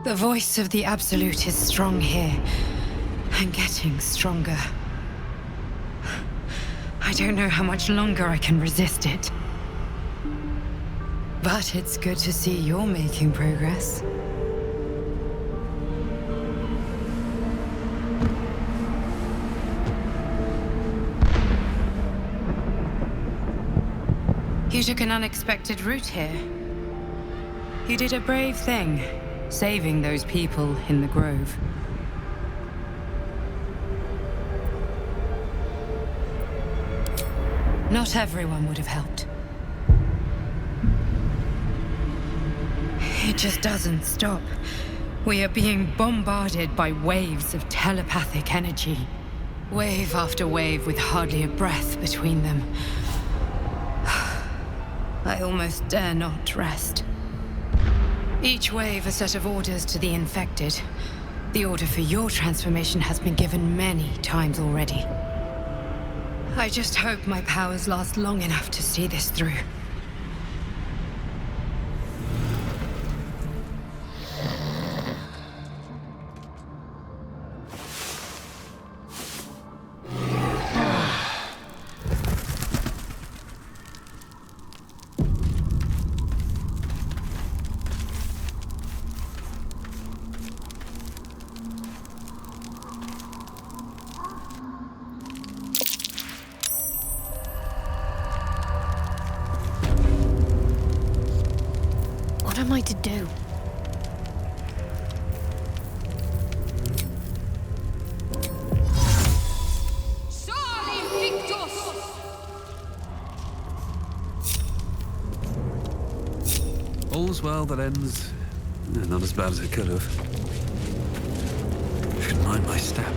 The voice of the Absolute is strong here, and getting stronger. I don't know how much longer I can resist it. But it's good to see you're making progress. You took an unexpected route here. You did a brave thing, saving those people in the grove. Not everyone would have helped. It just doesn't stop. We are being bombarded by waves of telepathic energy. Wave after wave with hardly a breath between them. I almost dare not rest. Each wave a set of orders to the infected. The order for your transformation has been given many times already. I just hope my powers last long enough to see this through. What am I to do? All's well that ends. Not as bad as it could have. Should mind my step.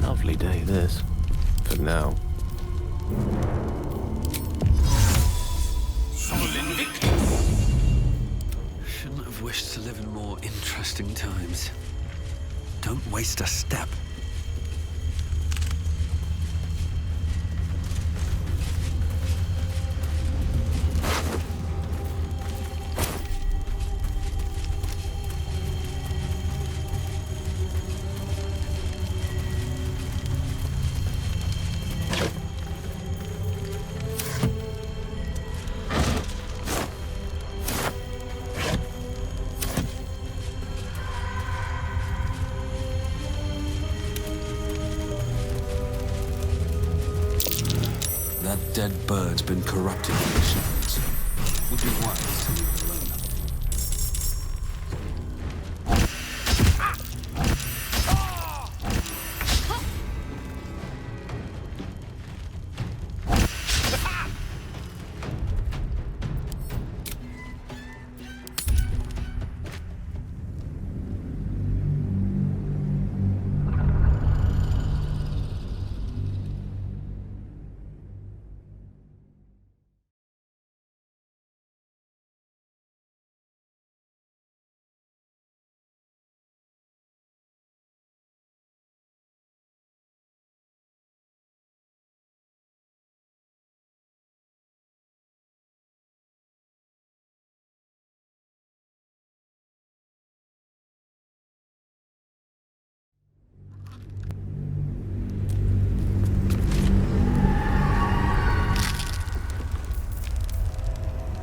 Lovely day, this. For now. Shouldn't have wished to live in more interesting times. Don't waste a step. That dead bird's been corrupting the machines. Would be wise to leave it alone.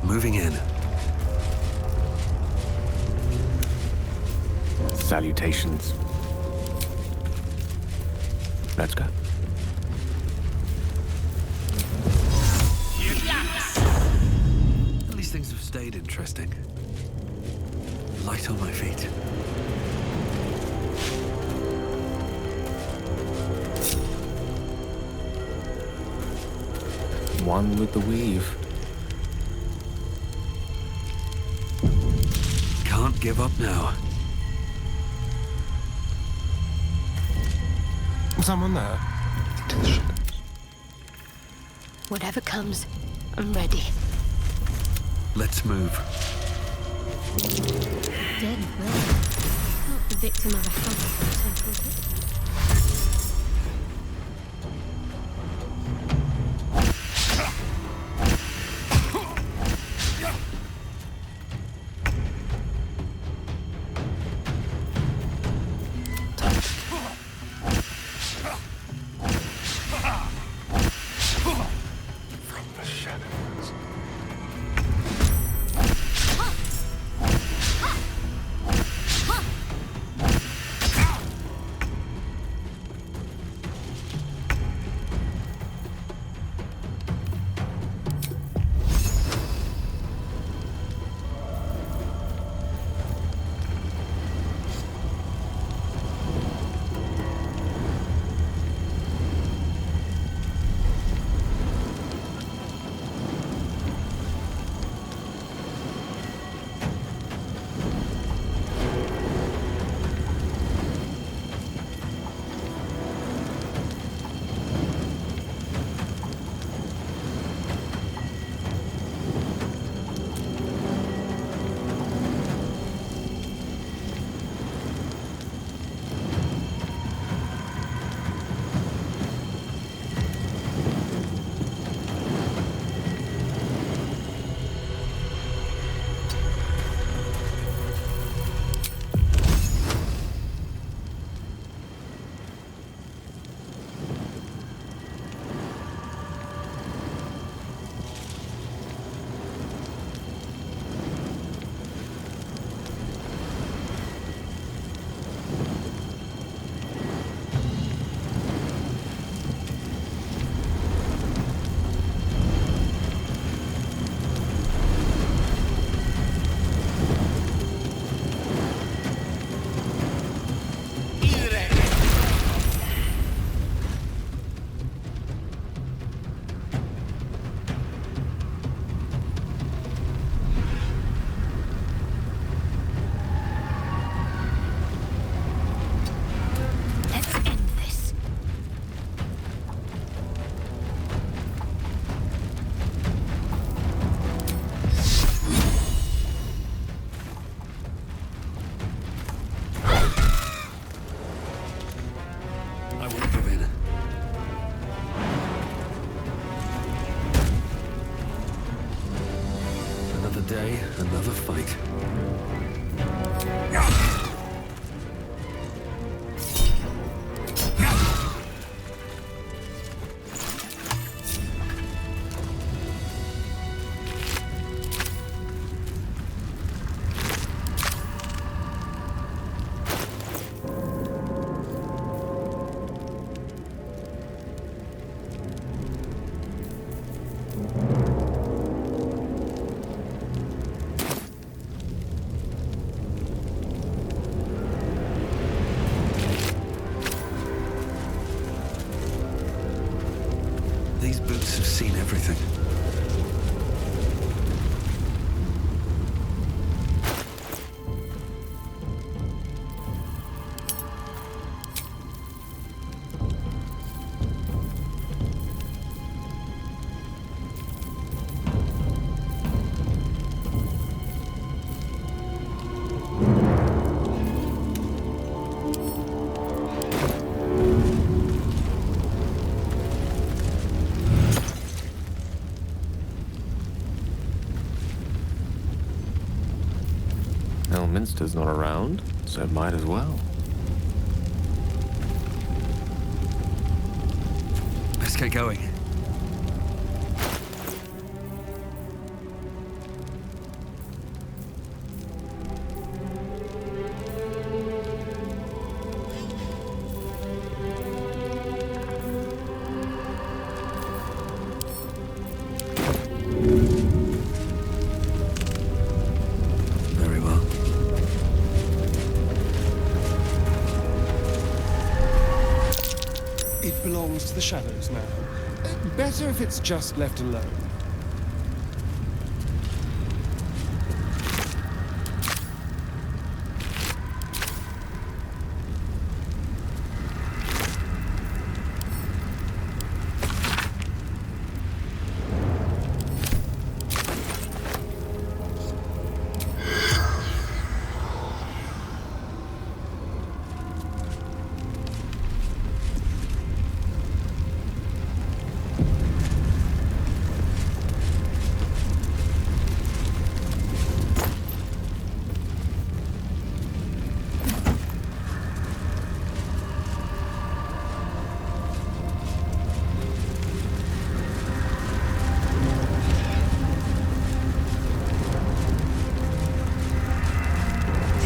Moving in. Salutations. Let's go. At least things have stayed interesting. Light on my feet. One with the weave. Can't give up now. Someone there? To the shadows. Whatever comes, I'm ready. Let's move. Dead man. Not the victim of a hazard attempt, was it? day, another fight. These boots have seen everything. Elminster's not around, so might as well. Let's get going. Very well. It belongs to the shadows now. Better if it's just left alone.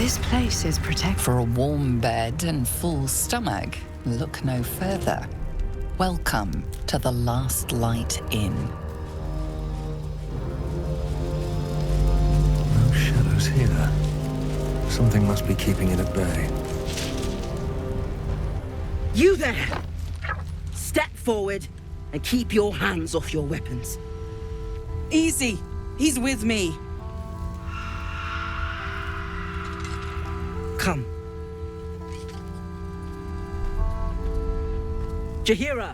This place is protected. For a warm bed and full stomach, look no further. Welcome to the Last Light Inn. No shadows here. Something must be keeping it at bay. You there! Step forward and keep your hands off your weapons. Easy. He's with me. Come. Jaheira!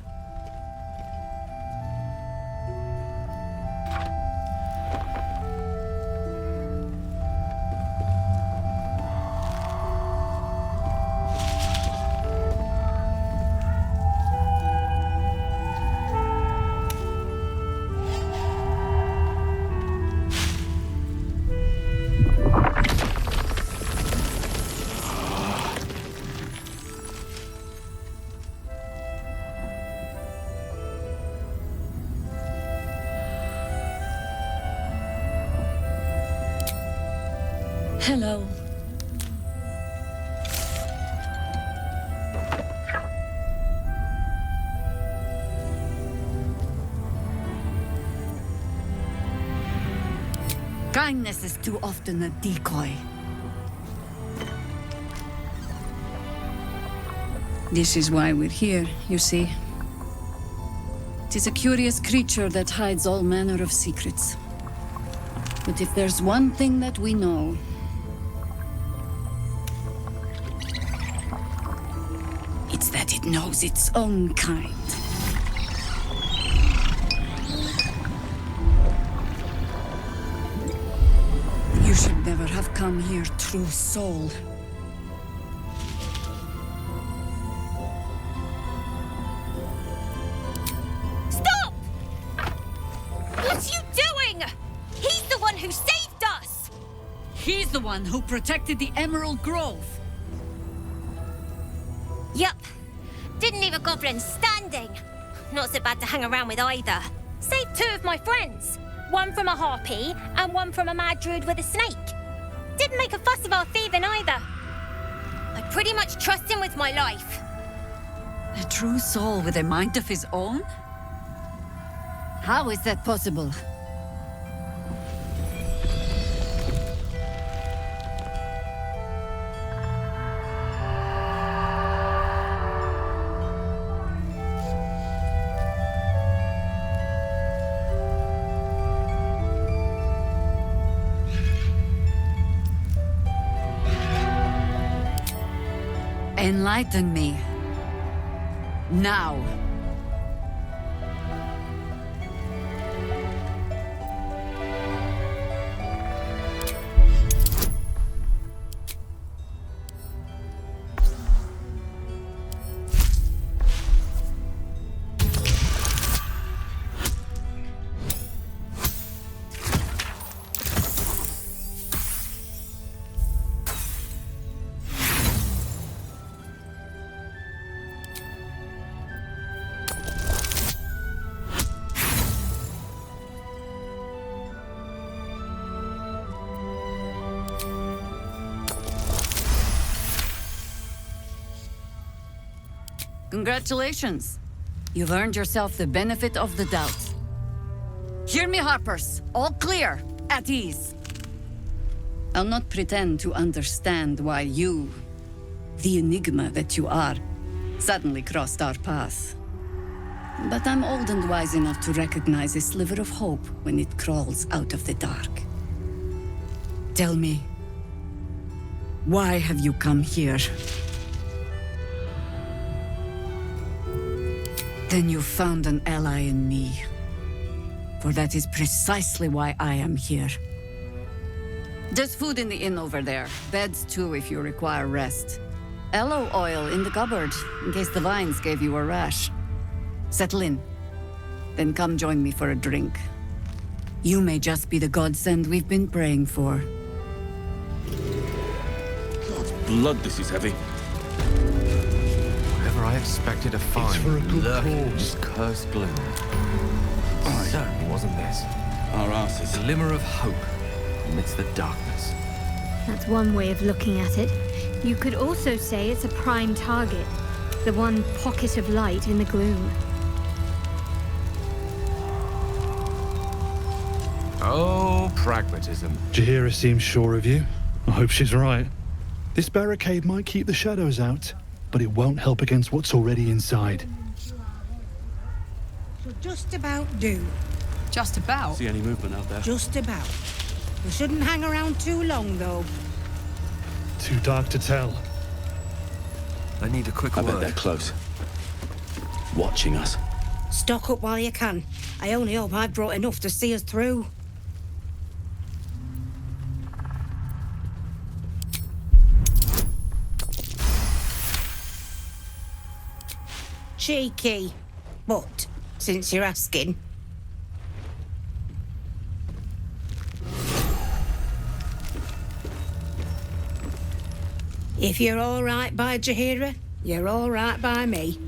Hello. Kindness is too often a decoy. This is why we're here, you see. It is a curious creature that hides all manner of secrets. But if there's one thing that we know, it's that it knows its own kind. You should never have come here, true soul. Stop! What are you doing? He's the one who saved us! He's the one who protected the Emerald Grove. Yup. Didn't leave a goblin standing. Not so bad to hang around with either. Saved two of my friends. One from a harpy and one from a mad druid with a snake. Didn't make a fuss of our thieving either. I pretty much trust him with my life. A true soul with a mind of his own? How is that possible? Enlighten me. Now. Congratulations. You've earned yourself the benefit of the doubt. Hear me, Harpers. All clear. At ease. I'll not pretend to understand why you, the enigma that you are, suddenly crossed our path. But I'm old and wise enough to recognize a sliver of hope when it crawls out of the dark. Tell me, why have you come here? Then you found an ally in me. For that is precisely why I am here. There's food in the inn over there. Beds too if you require rest. Aloe oil in the cupboard, in case the vines gave you a rash. Settle in. Then come join me for a drink. You may just be the godsend we've been praying for. God's blood, this is heavy. Whatever I expected to find for a good lurking in cause. this cursed gloom. Aye. It certainly wasn't this. Our asses. A glimmer of hope amidst the darkness. That's one way of looking at it. You could also say it's a prime target, the one pocket of light in the gloom. Oh, pragmatism. Jaheira seems sure of you. I hope she's right. This barricade might keep the shadows out, but it won't help against what's already inside. Should just about do. Just about? See any movement out there? Just about. We shouldn't hang around too long, though. Too dark to tell. I need a quick word. I bet they're close. Watching us. Stock up while you can. I only hope I've brought enough to see us through. Cheeky. But, since you're asking... If you're all right by Jaheira, you're all right by me.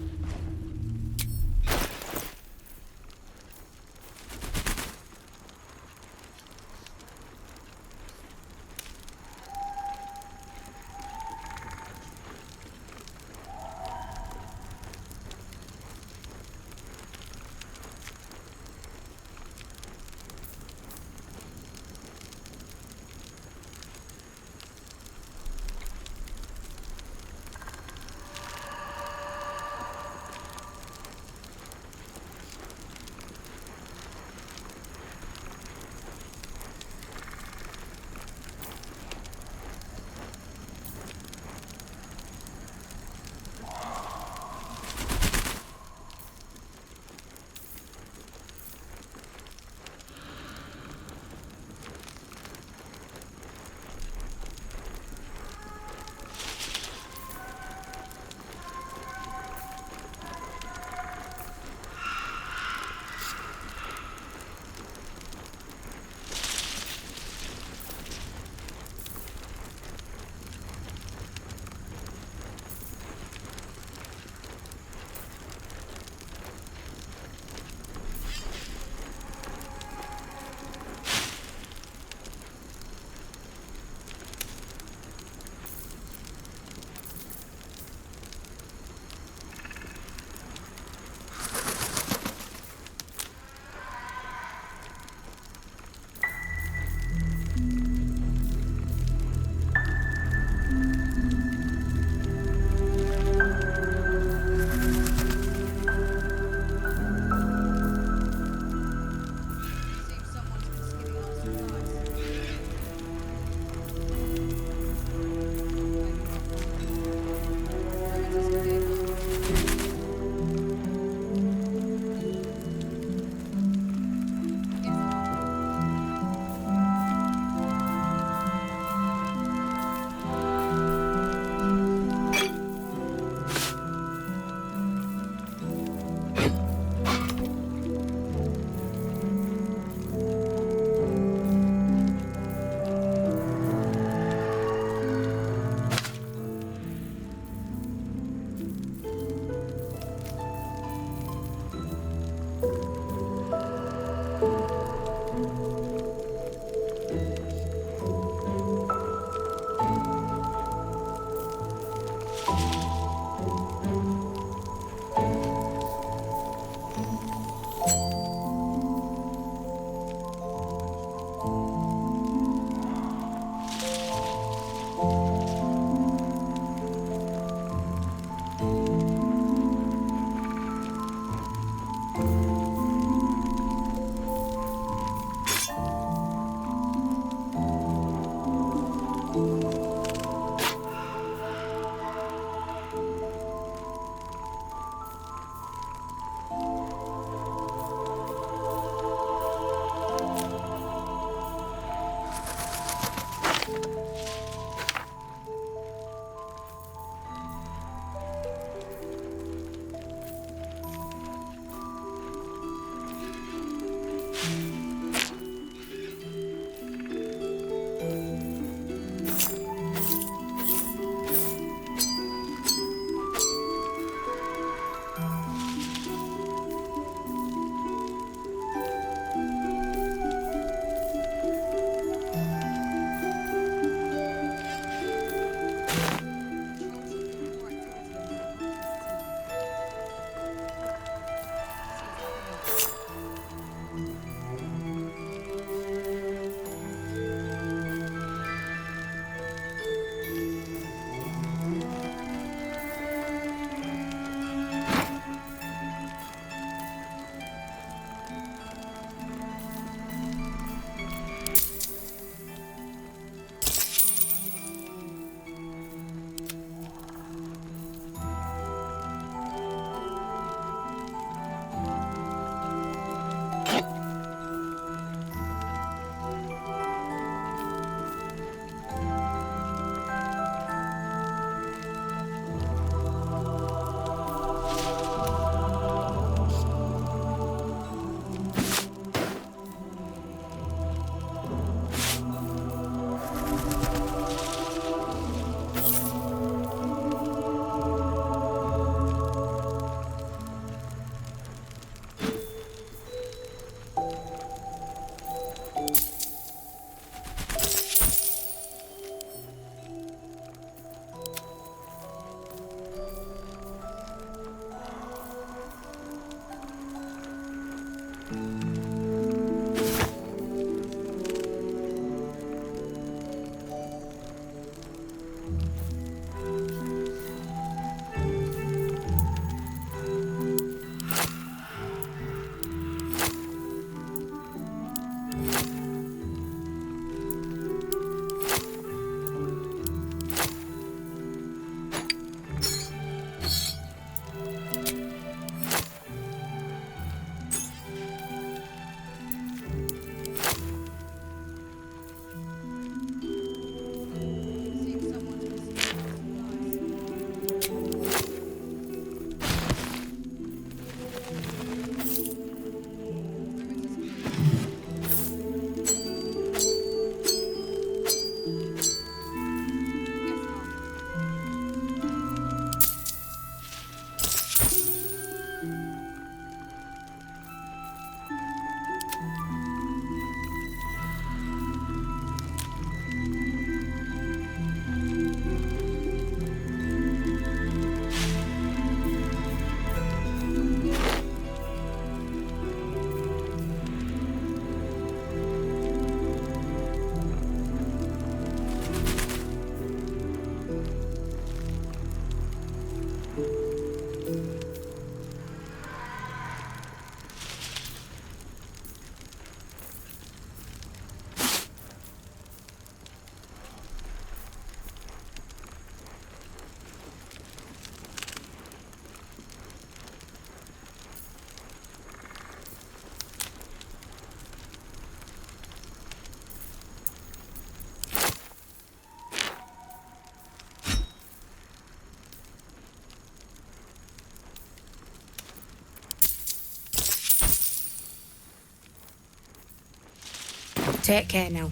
Take care now.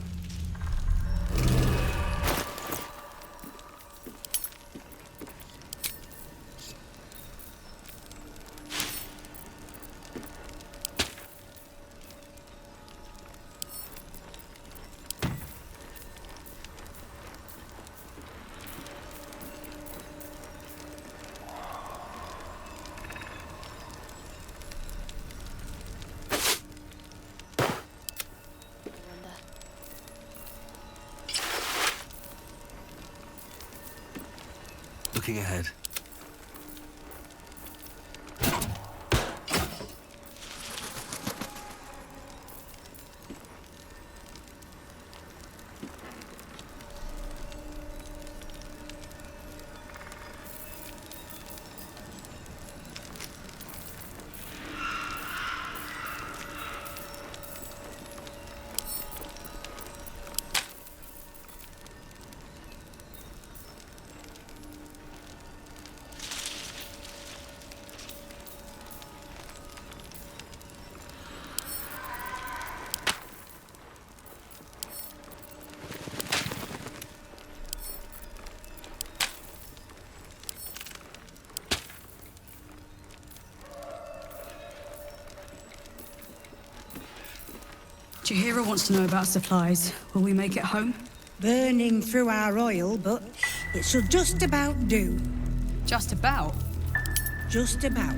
Looking ahead. Jaheira wants to know about supplies. Will we make it home? Burning through our oil, but it should just about do. Just about? Just about.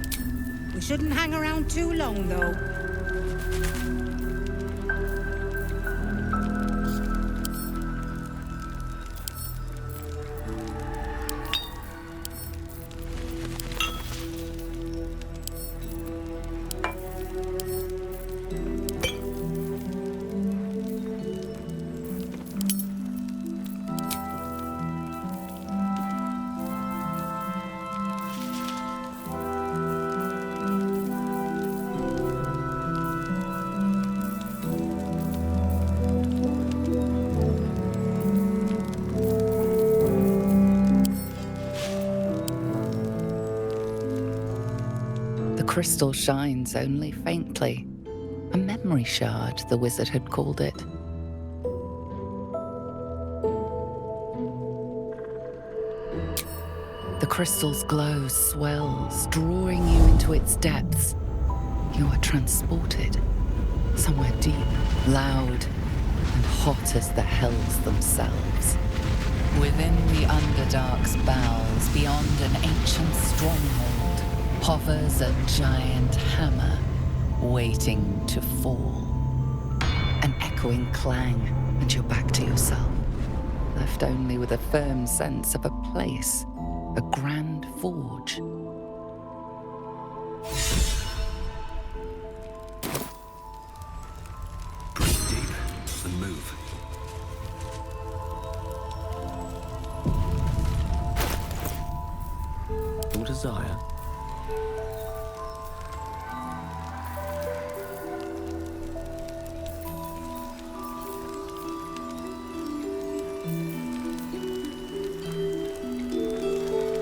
We shouldn't hang around too long, though. The crystal shines only faintly. A memory shard, the wizard had called it. The crystal's glow swells, drawing you into its depths. You are transported somewhere deep, loud, and hot as the hells themselves. Within the Underdark's bowels, beyond an ancient stronghold, hovers a giant hammer, waiting to fall. An echoing clang, and you're back to yourself, left only with a firm sense of a place, a grand forge. Breathe deep and move. Your desire.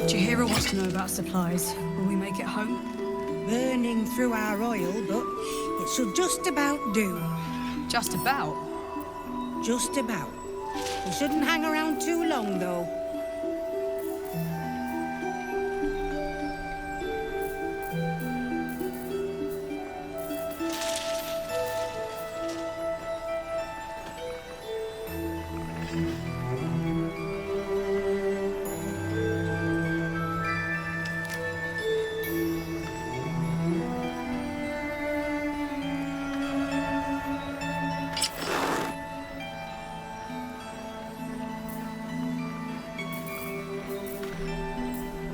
Jaheira wants to know about supplies. Will we make it home? Burning through our oil, but it should just about do. Just about? Just about. We shouldn't hang around too long, though.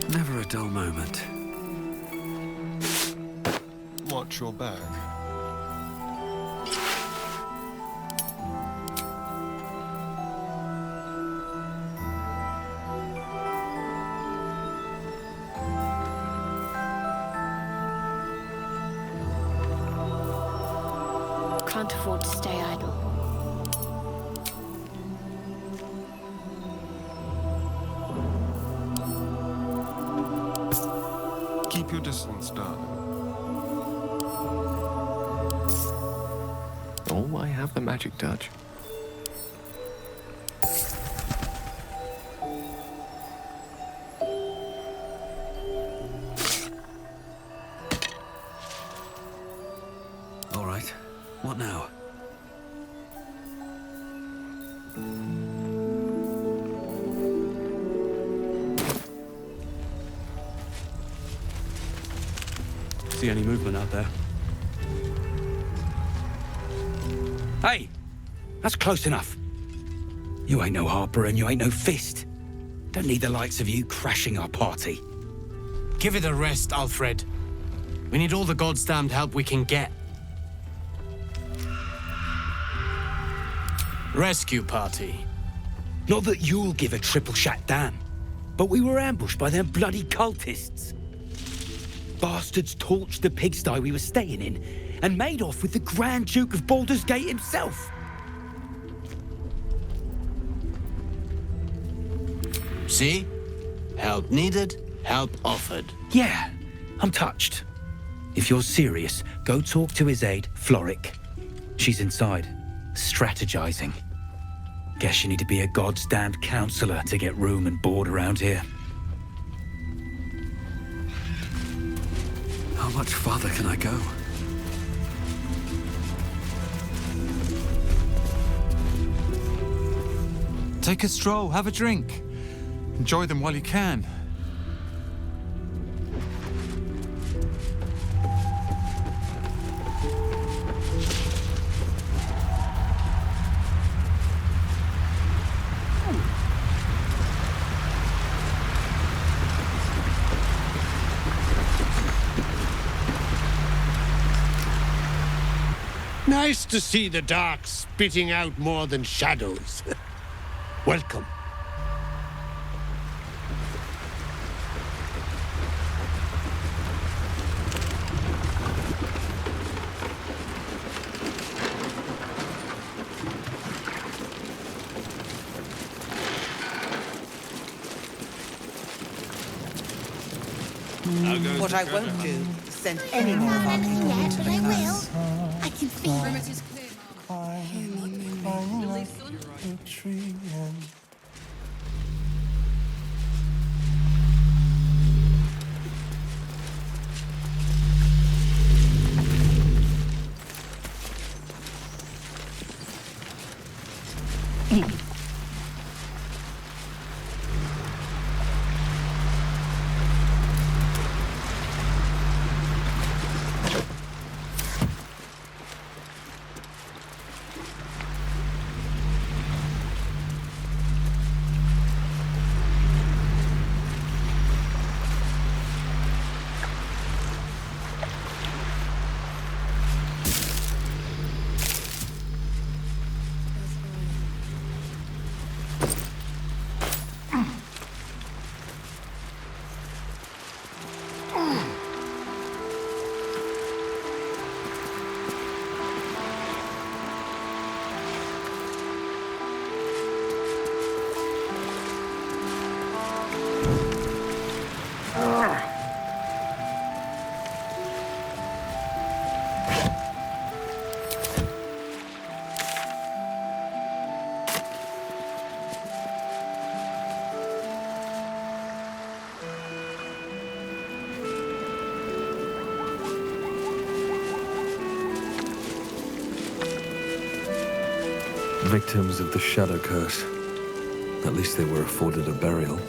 Never a dull moment. Watch your back. Can't afford to stay idle. Keep your distance, darling. Oh, I have the magic touch. All right. What now? See any movement out there? Hey! That's close enough. You ain't no Harper and you ain't no Fist. Don't need the likes of you crashing our party. Give it a rest, Alfred. We need all the goddamned help we can get. Rescue party. Not that you'll give a triple shot damn, but we were ambushed by them bloody cultists. Bastards torched the pigsty we were staying in and made off with the Grand Duke of Baldur's Gate himself. See? Help needed, help offered. Yeah, I'm touched. If you're serious, go talk to his aide, Floric. She's inside, strategizing. Guess you need to be a goddamned counselor to get room and board around here. How much farther can I go? Take a stroll, have a drink. Enjoy them while you can. Nice to see the dark spitting out more than shadows. Welcome. What I won't do is send any more of our people into the curse. I can feel it. Victims of the Shadow Curse. At least they were afforded a burial.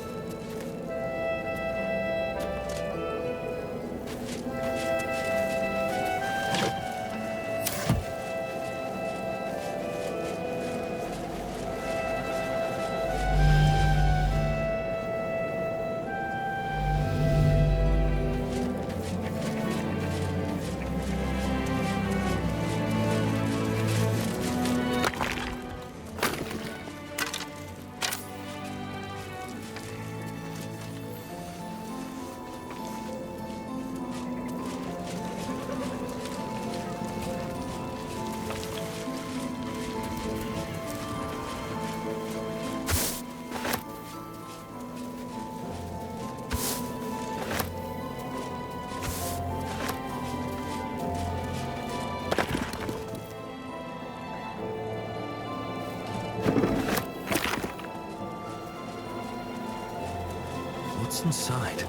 What's inside?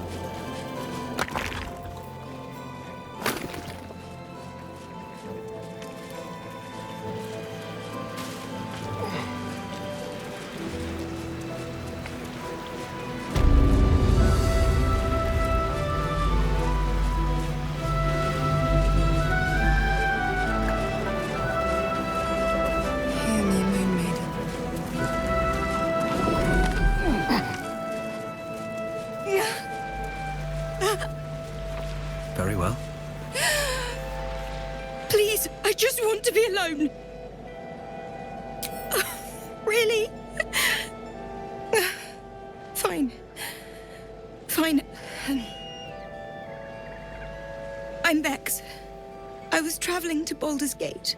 Very well. Please, I just want to be alone. Really? Fine. Fine. I'm Bex. I was traveling to Baldur's Gate.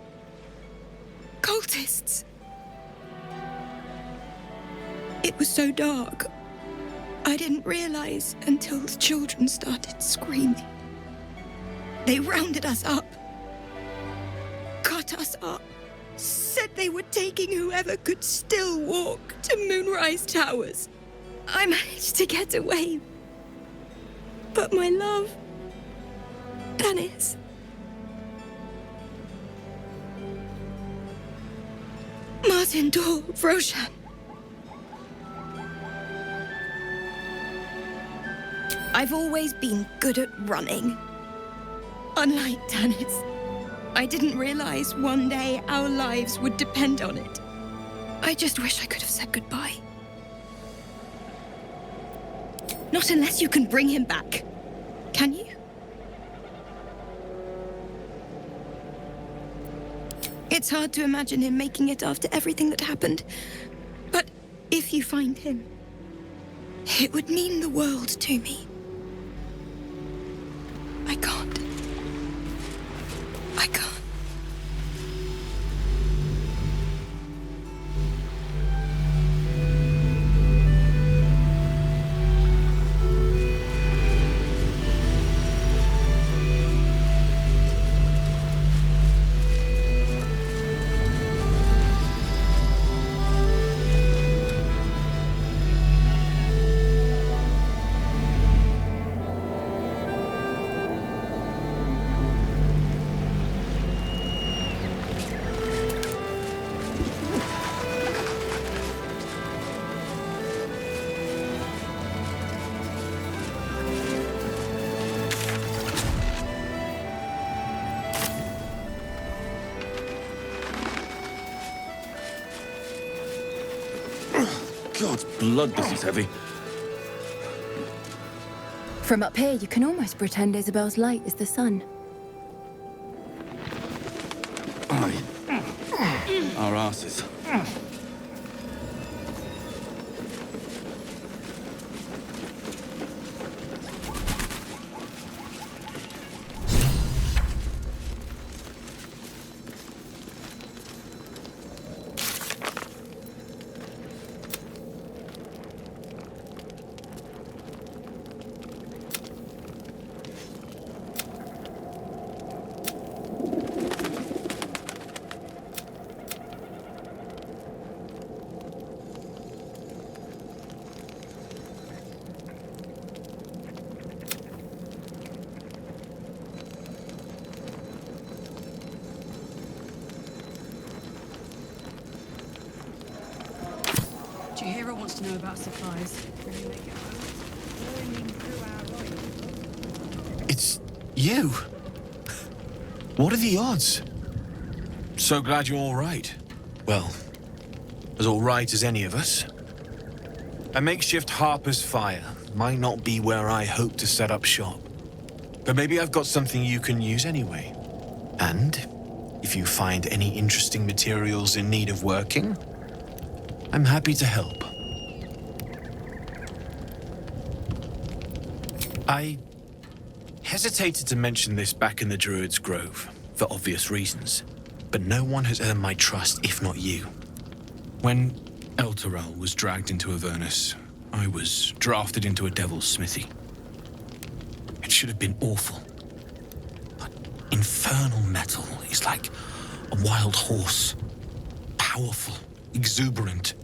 Cultists. It was so dark. I didn't realize until the children started screaming. They rounded us up, cut us up, said they were taking whoever could still walk to Moonrise Towers. I managed to get away, but my love, Dennis, Martin Dor, Roshan. I've always been good at running. Unlike Dennis, I didn't realize one day our lives would depend on it. I just wish I could have said goodbye. Not unless you can bring him back. Can you? It's hard to imagine him making it after everything that happened. But if you find him, it would mean the world to me. I can't. I can't. God's blood, this is heavy. From up here, you can almost pretend Isabel's light is the sun. Aye. Our asses. to know about supplies. Will we make it home? It's you. What are the odds? So glad you're all right. Well, as all right as any of us. A makeshift Harper's Fire might not be where I hope to set up shop. But maybe I've got something you can use anyway. And if you find any interesting materials in need of working, I'm happy to help. I hesitated to mention this back in the Druid's Grove, for obvious reasons. But no one has earned my trust if not you. When Elturel was dragged into Avernus, I was drafted into a devil's smithy. It should have been awful. But infernal metal is like a wild horse. Powerful, exuberant.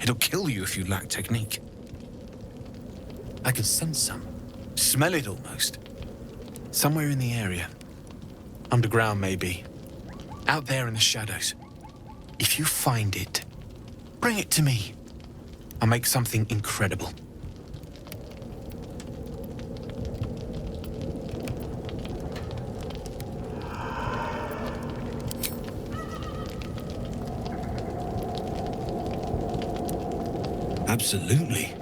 It'll kill you if you lack technique. I can sense some. Smell it almost. Somewhere in the area. Underground, maybe. Out there in the shadows. If you find it, bring it to me. I'll make something incredible. Absolutely.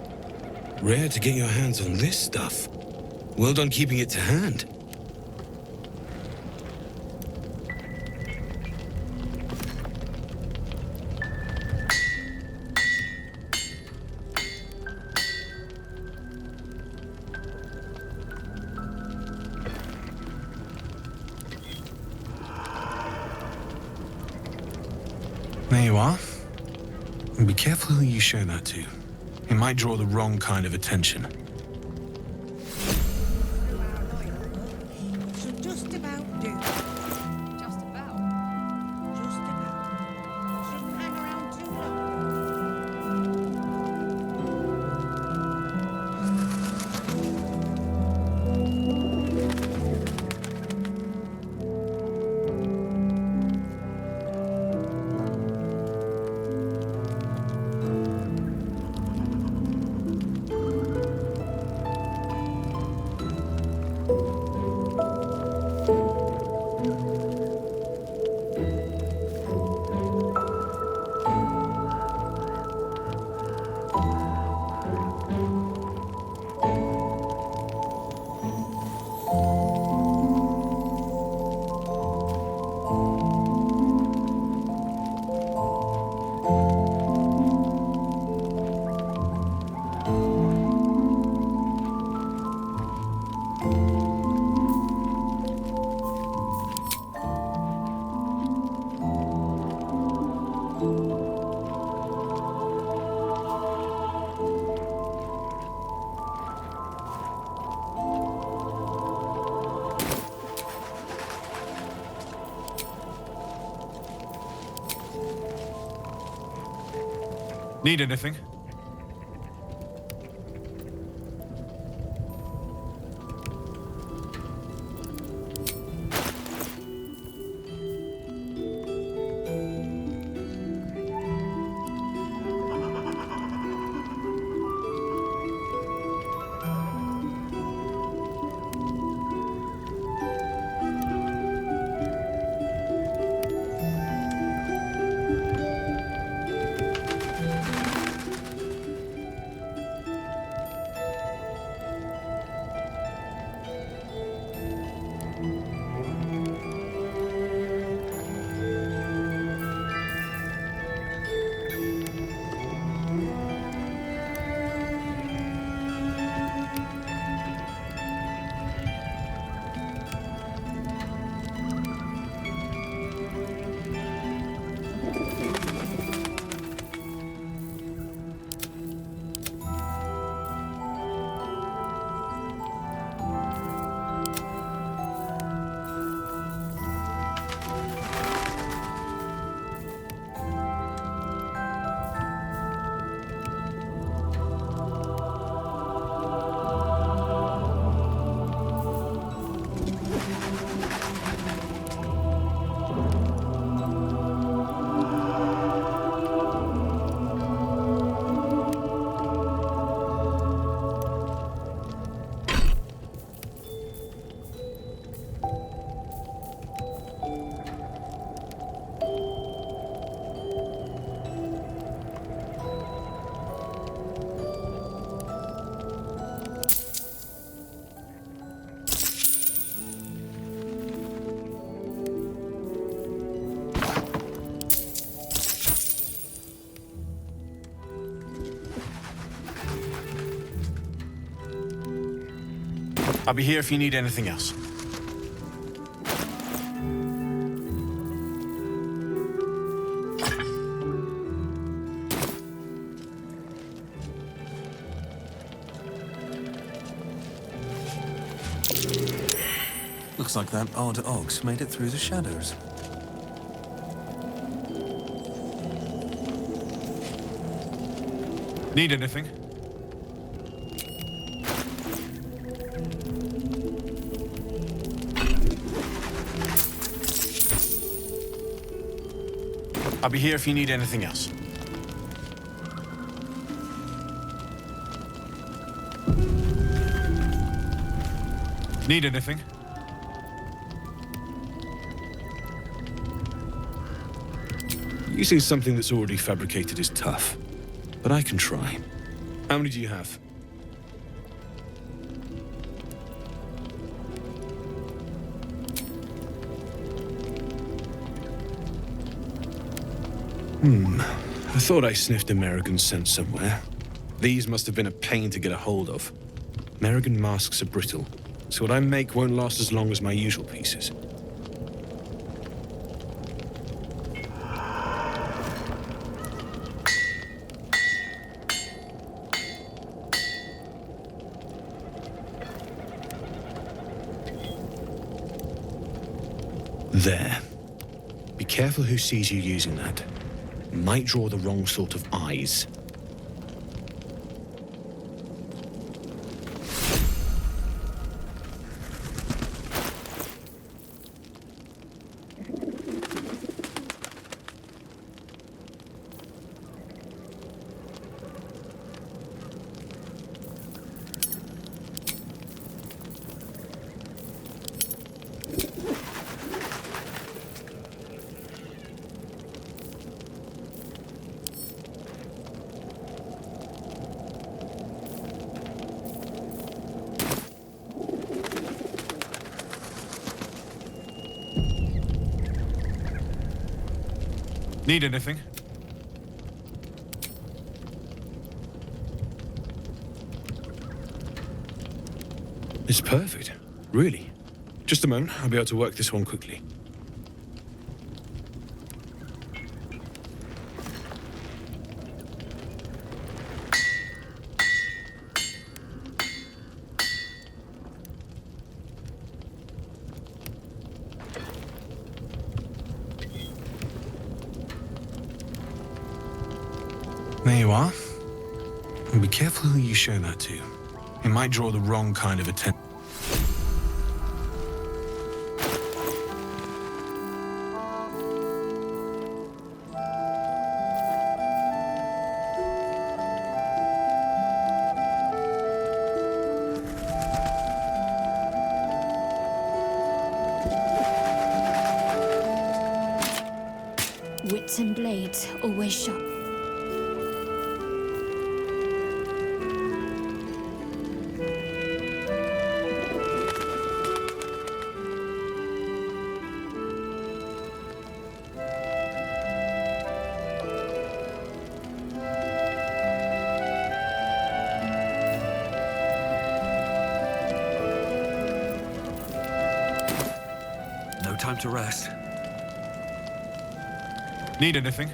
Rare to get your hands on this stuff. Well done keeping it to hand. There you are. And be careful who you show that to. It might draw the wrong kind of attention. Should just about do. Just about? Just about. Shouldn't hang around too long. Need anything? I'll be here if you need anything else. Looks like that odd ox made it through the shadows. Need anything? I'll be here if you need anything else. Need anything? Using something that's already fabricated is tough, but I can try. How many do you have? I thought I sniffed American scent somewhere. These must have been a pain to get a hold of. American masks are brittle, so what I make won't last as long as my usual pieces. There. Be careful who sees you using that. Might draw the wrong sort of eyes. Need anything? It's perfect. Really. Just a moment, I'll be able to work this one quickly. There you are. And be careful who you show that to. It might draw the wrong kind of attention. Wits and blades always sharp. No time to rest. Need anything?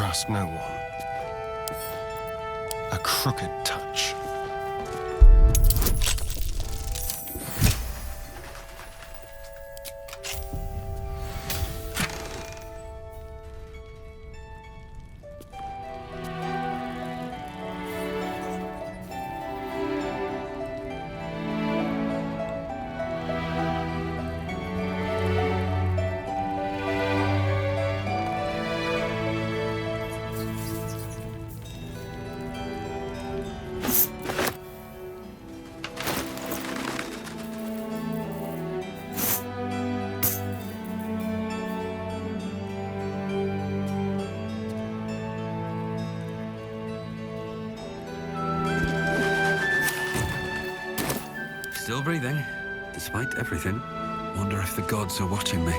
trust no one. A crooked touch. Still breathing, despite everything. Wonder if the gods are watching me.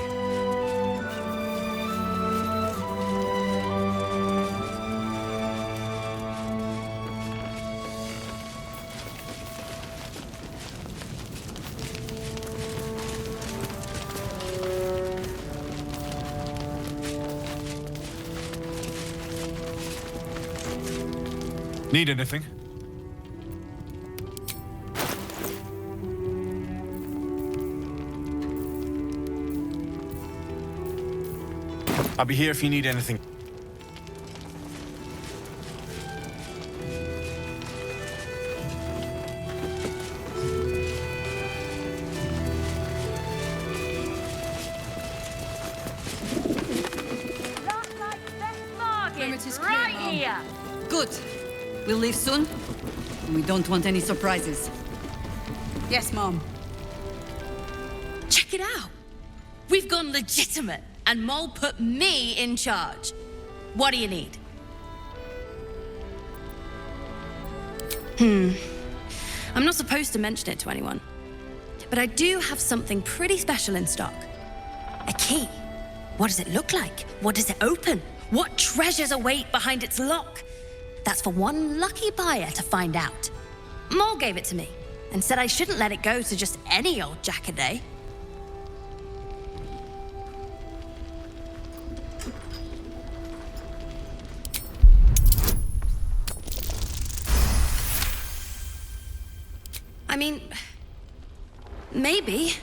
Need anything? I'll be here if you need anything. Right here. Good. We'll leave soon. We don't want any surprises. Yes, Mom. Check it out. We've gone legitimate, and Mole put me in charge. What do you need? I'm not supposed to mention it to anyone, but I do have something pretty special in stock. A key. What does it look like? What does it open? What treasures await behind its lock? That's for one lucky buyer to find out. Mole gave it to me and said I shouldn't let it go to just any old jackaday. I mean, maybe.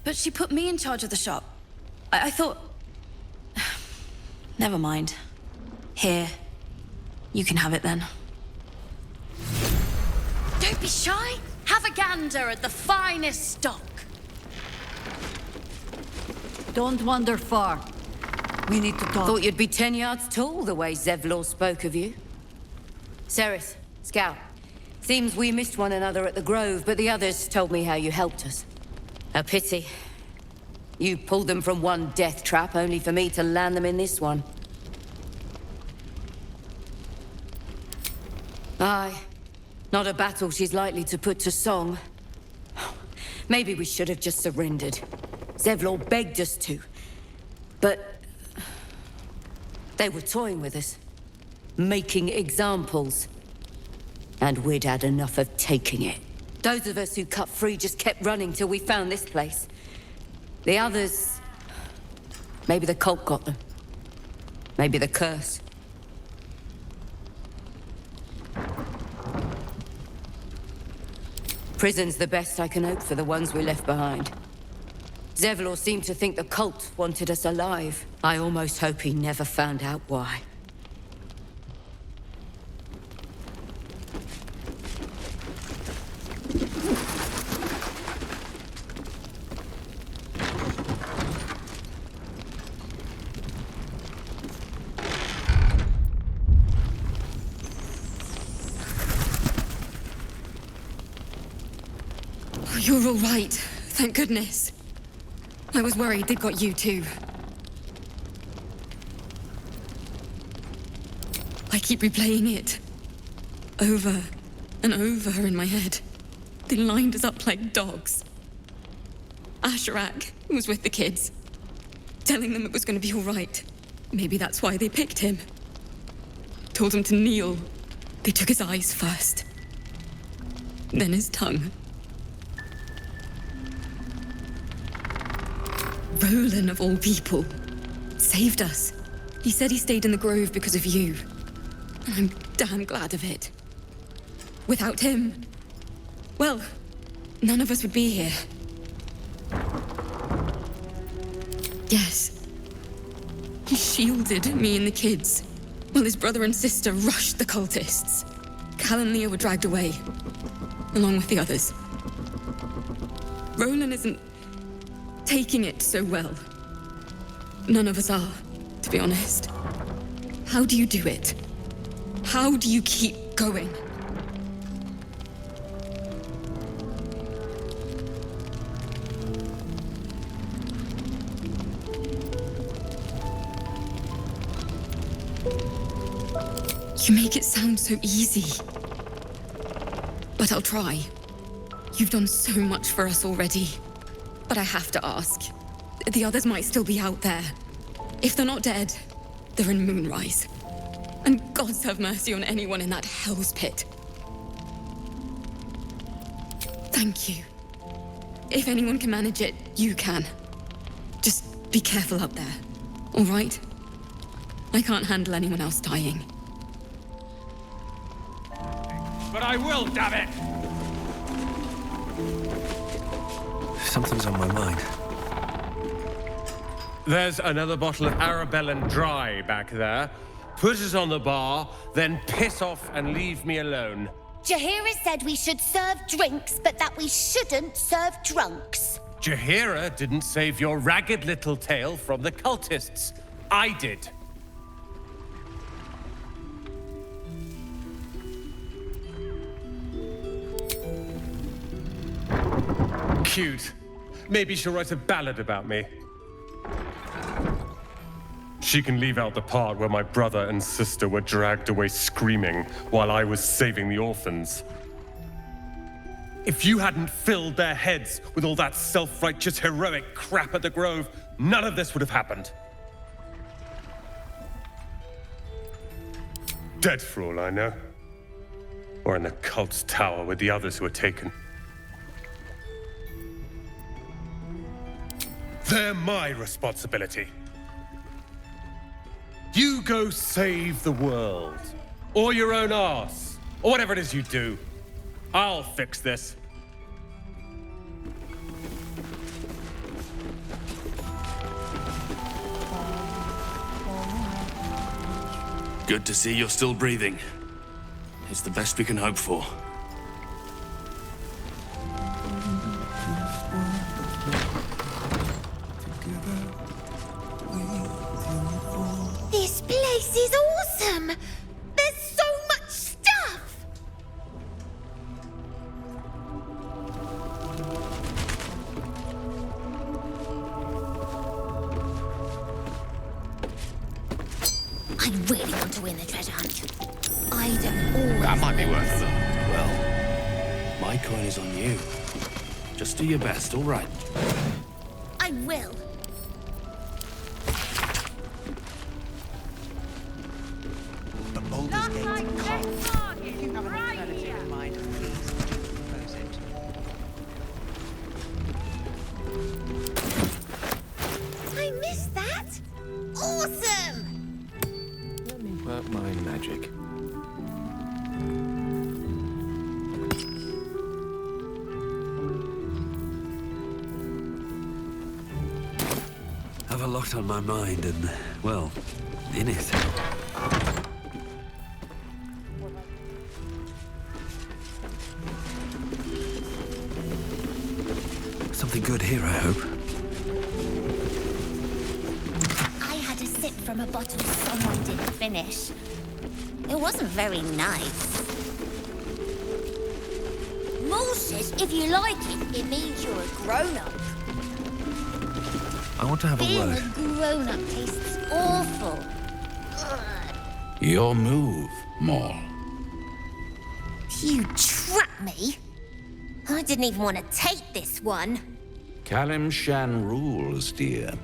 But she put me in charge of the shop. I thought... Never mind. Here. You can have it then. Don't be shy. Have a gander at the finest stock. Don't wander far. We need to talk. Thought you'd be 10 yards tall the way Zevlor spoke of you. Ceres, Scout. Seems we missed one another at the Grove, but the others told me how you helped us. A pity. You pulled them from one death trap, only for me to land them in this one. Aye. Not a battle she's likely to put to song. Maybe we should have just surrendered. Zevlor begged us to. But... they were toying with us. Making examples. And we'd had enough of taking it. Those of us who cut free just kept running till we found this place. The others... maybe the cult got them. Maybe the curse. Prison's the best I can hope for the ones we left behind. Zevlor seemed to think the cult wanted us alive. I almost hope he never found out why. You're all right. Thank goodness. I was worried they'd got you too. I keep replaying it. Over and over in my head. They lined us up like dogs. Asherak was with the kids, telling them it was going to be all right. Maybe that's why they picked him. Told him to kneel. They took his eyes first. Then his tongue. Roland, of all people, saved us. He said he stayed in the grove because of you. And I'm damn glad of it. Without him, well, none of us would be here. Yes. He shielded me and the kids, while his brother and sister rushed the cultists. Cal and Leah were dragged away, along with the others. Roland isn't taking it so well. None of us are, to be honest. How do you do it? How do you keep going? You make it sound so easy. But I'll try. You've done so much for us already. But I have to ask. The others might still be out there. If they're not dead, they're in Moonrise. And gods have mercy on anyone in that hell's pit. Thank you. If anyone can manage it, you can. Just be careful up there, all right? I can't handle anyone else dying. But I will, damn it! Something's on my mind. There's another bottle of Arabellan Dry back there. Put it on the bar, then piss off and leave me alone. Jaheira said we should serve drinks, but that we shouldn't serve drunks. Jaheira didn't save your ragged little tail from the cultists. I did. Cute. Maybe she'll write a ballad about me. She can leave out the part where my brother and sister were dragged away screaming while I was saving the orphans. If you hadn't filled their heads with all that self-righteous heroic crap at the Grove, none of this would have happened. Dead for all I know. Or in the cult's tower with the others who were taken. They're my responsibility. You go save the world. Or your own arse. Or whatever it is you do. I'll fix this. Good to see you're still breathing. It's the best we can hope for. This place is awesome! There's so much stuff! I really want to win the treasure hunt. I don't always... That might be worth it. Well, my coin is on you. Just do your best, all right? I will. The Baldur's Gate card. If you have an alternative in mind, please propose it. I missed that! Awesome! Let me work my magic. I've a lot on my mind and, well, in it. Something good here, I hope. I had a sip from a bottle someone didn't finish. It wasn't very nice. Bullshit, if you like it, it means you're a grown-up. I want to have a Being word. a grown-up tastes awful. Your move, Maul. You trapped me. I didn't even want to take this one. Kalimshan rules, dear.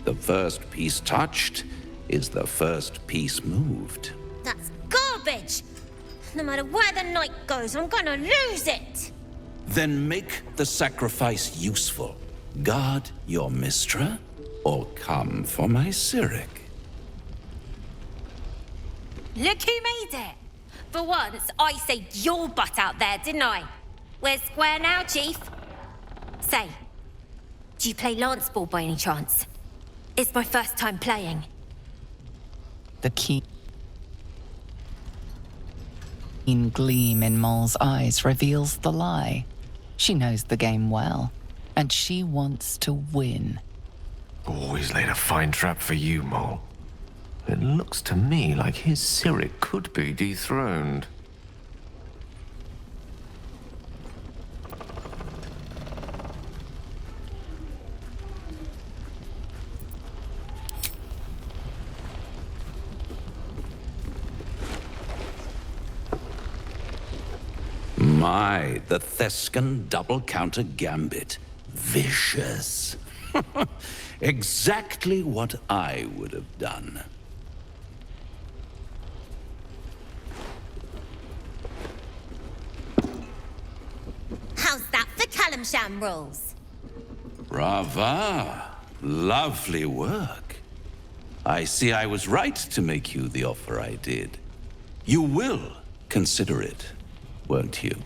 The first piece touched is the first piece moved. That's garbage. No matter where the night goes, I'm gonna lose it. Then make the sacrifice useful. Guard your Mistra, or come for my Cyric? Look who made it! For once, I saved your butt out there, didn't I? We're square now, Chief. Say, do you play lance ball by any chance? It's my first time playing. The keen gleam in Mole's eyes reveals the lie. She knows the game well, and she wants to win. Always laid a fine trap for you, Mole. It looks to me like his Cyric could be dethroned. My, the Thescan double counter gambit. Vicious. Exactly what I would have done. How's that for Calamsham rules? Brava. Lovely work. I see I was right to make you the offer I did. You will consider it, won't you?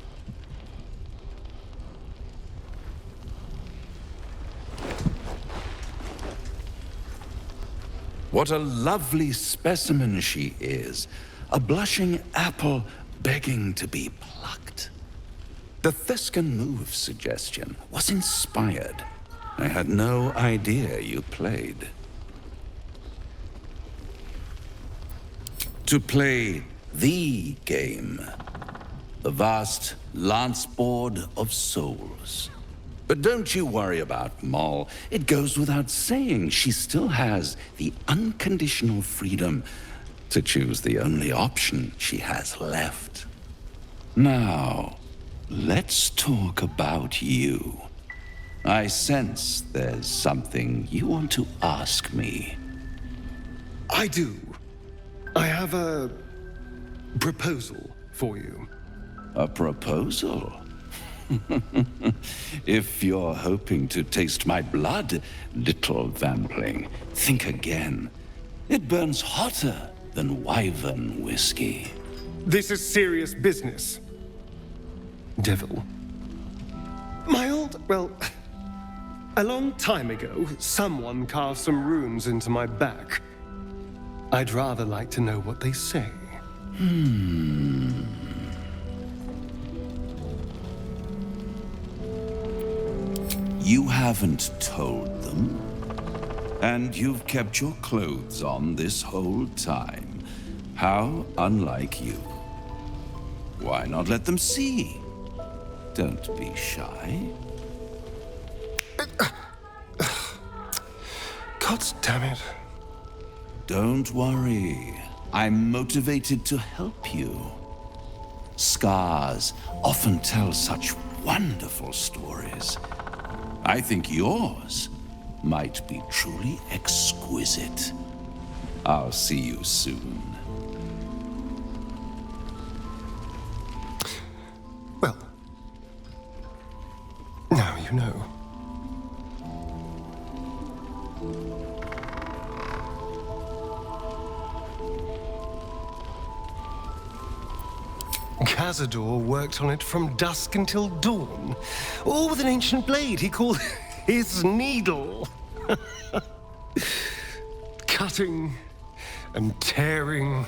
What a lovely specimen she is. A blushing apple begging to be plucked. The Thescan move suggestion was inspired. I had no idea you played. To play the game. The vast lance board of souls. But don't you worry about Moll. It goes without saying she still has the unconditional freedom to choose the only option she has left. Now, let's talk about you. I sense there's something you want to ask me. I do. I have a proposal for you. A proposal? If you're hoping to taste my blood, little vampling, think again. It burns hotter than wyvern whiskey. This is serious business. Devil. Well, a long time ago, someone carved some runes into my back. I'd rather like to know what they say. You haven't told them, and you've kept your clothes on this whole time. How unlike you. Why not let them see? Don't be shy. God damn it. Don't worry. I'm motivated to help you. Scars often tell such wonderful stories. I think yours might be truly exquisite. I'll see you soon. Well, now you know. Cazador worked on it from dusk until dawn, all with an ancient blade he called his needle. Cutting and tearing,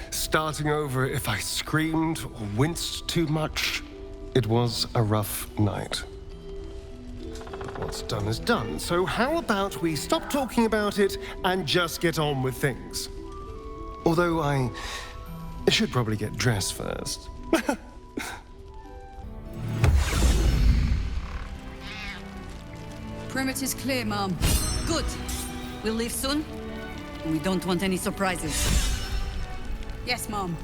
starting over if I screamed or winced too much. It was a rough night. But what's done is done, so how about we stop talking about it and just get on with things? Although I should probably get dressed first. Perimeter's clear, Mom. Good. We'll leave soon. We don't want any surprises. Yes, Mom.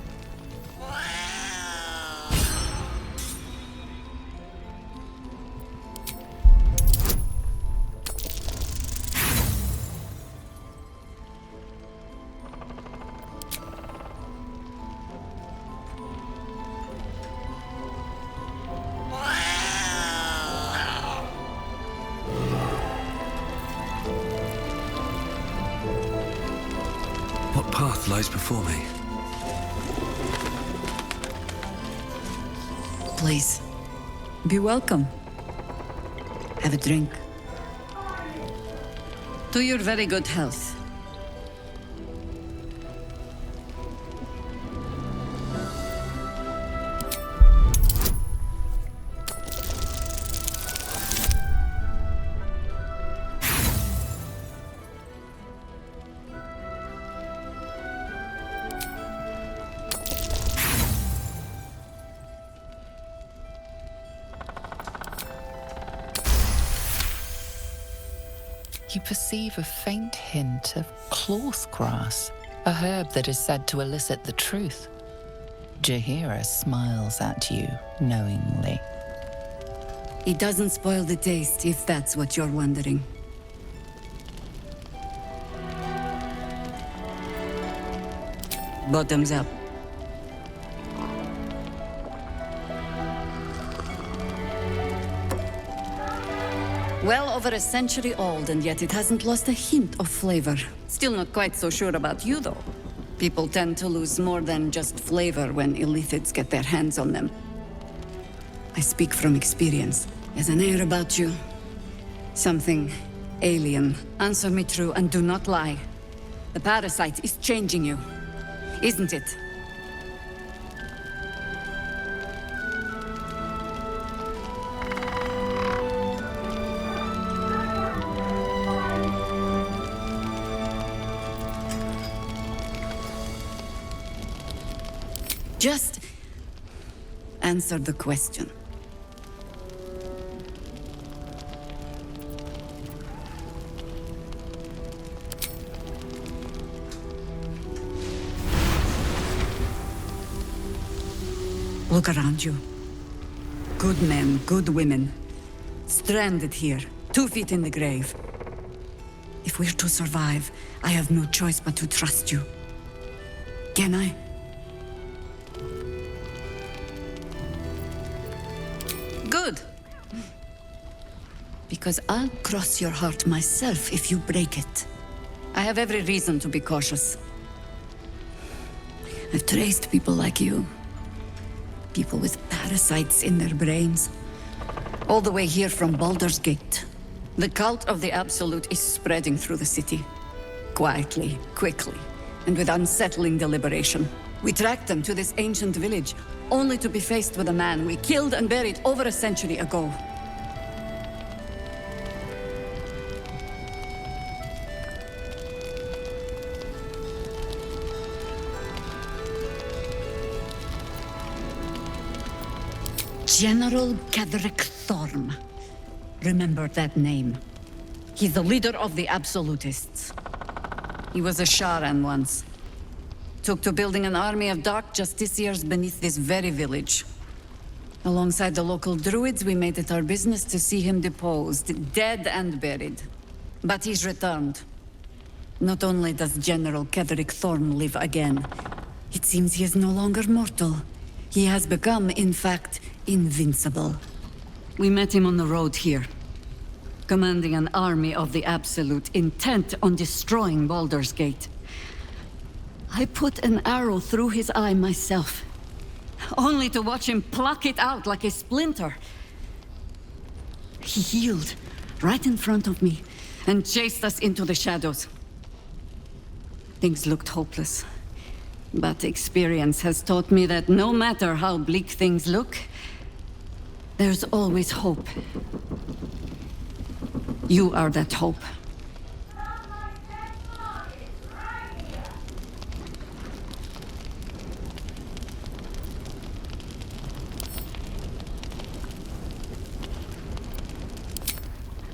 path lies before me. Please, be welcome. Have a drink. To your very good health. You perceive a faint hint of cloth grass, a herb that is said to elicit the truth. Jaheira smiles at you knowingly. It doesn't spoil the taste, if that's what you're wondering. Bottoms up. Well over a century old, and yet it hasn't lost a hint of flavor. Still not quite so sure about you, though. People tend to lose more than just flavor when illithids get their hands on them. I speak from experience. There's an air about you. Something alien. Answer me true and do not lie. The parasite is changing you, isn't it? Just answer the question. Look around you. Good men, good women. Stranded here, 2 feet in the grave. If we're to survive, I have no choice but to trust you. Can I? Good. Because I'll cross your heart myself if you break it. I have every reason to be cautious. I've traced people like you. People with parasites in their brains. All the way here from Baldur's Gate. The cult of the Absolute is spreading through the city. Quietly, quickly, and with unsettling deliberation. We tracked them to this ancient village, only to be faced with a man we killed and buried over a century ago. General Ketheric Thorm. Remember that name. He's the leader of the Absolutists. He was a Sharan once. Took to building an army of dark justiciars beneath this very village. Alongside the local druids, we made it our business to see him deposed, dead and buried. But he's returned. Not only does General Ketheric Thorm live again, it seems he is no longer mortal. He has become, in fact, invincible. We met him on the road here, commanding an army of the Absolute, intent on destroying Baldur's Gate. I put an arrow through his eye myself, only to watch him pluck it out like a splinter. He healed right in front of me and chased us into the shadows. Things looked hopeless, but experience has taught me that no matter how bleak things look, there's always hope. You are that hope.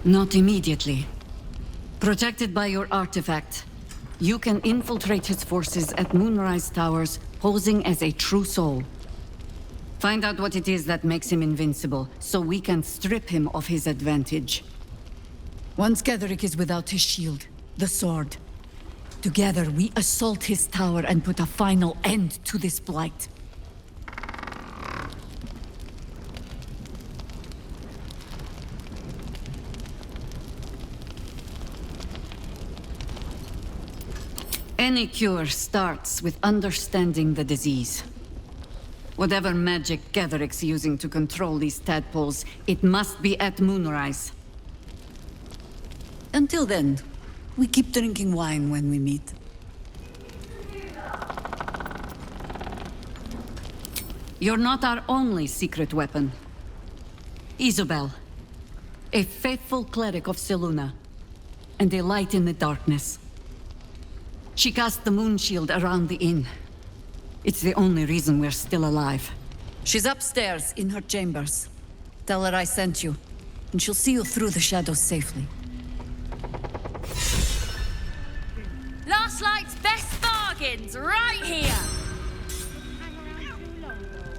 Not immediately. Protected by your artifact, you can infiltrate his forces at Moonrise Towers, posing as a true soul. Find out what it is that makes him invincible, so we can strip him of his advantage. Once Ketheric is without his shield, the sword, together we assault his tower and put a final end to this blight. Any cure starts with understanding the disease. Whatever magic Gatheric's using to control these tadpoles, it must be at moonrise. Until then, we keep drinking wine when we meet. You're not our only secret weapon. Isabel, a faithful cleric of Seluna, and a light in the darkness. She cast the moon shield around the inn. It's the only reason we're still alive. She's upstairs in her chambers. Tell her I sent you, and she'll see you through the shadows safely. Last Light's best bargains, right here!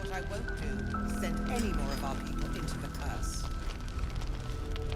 What I won't do is send any more of our people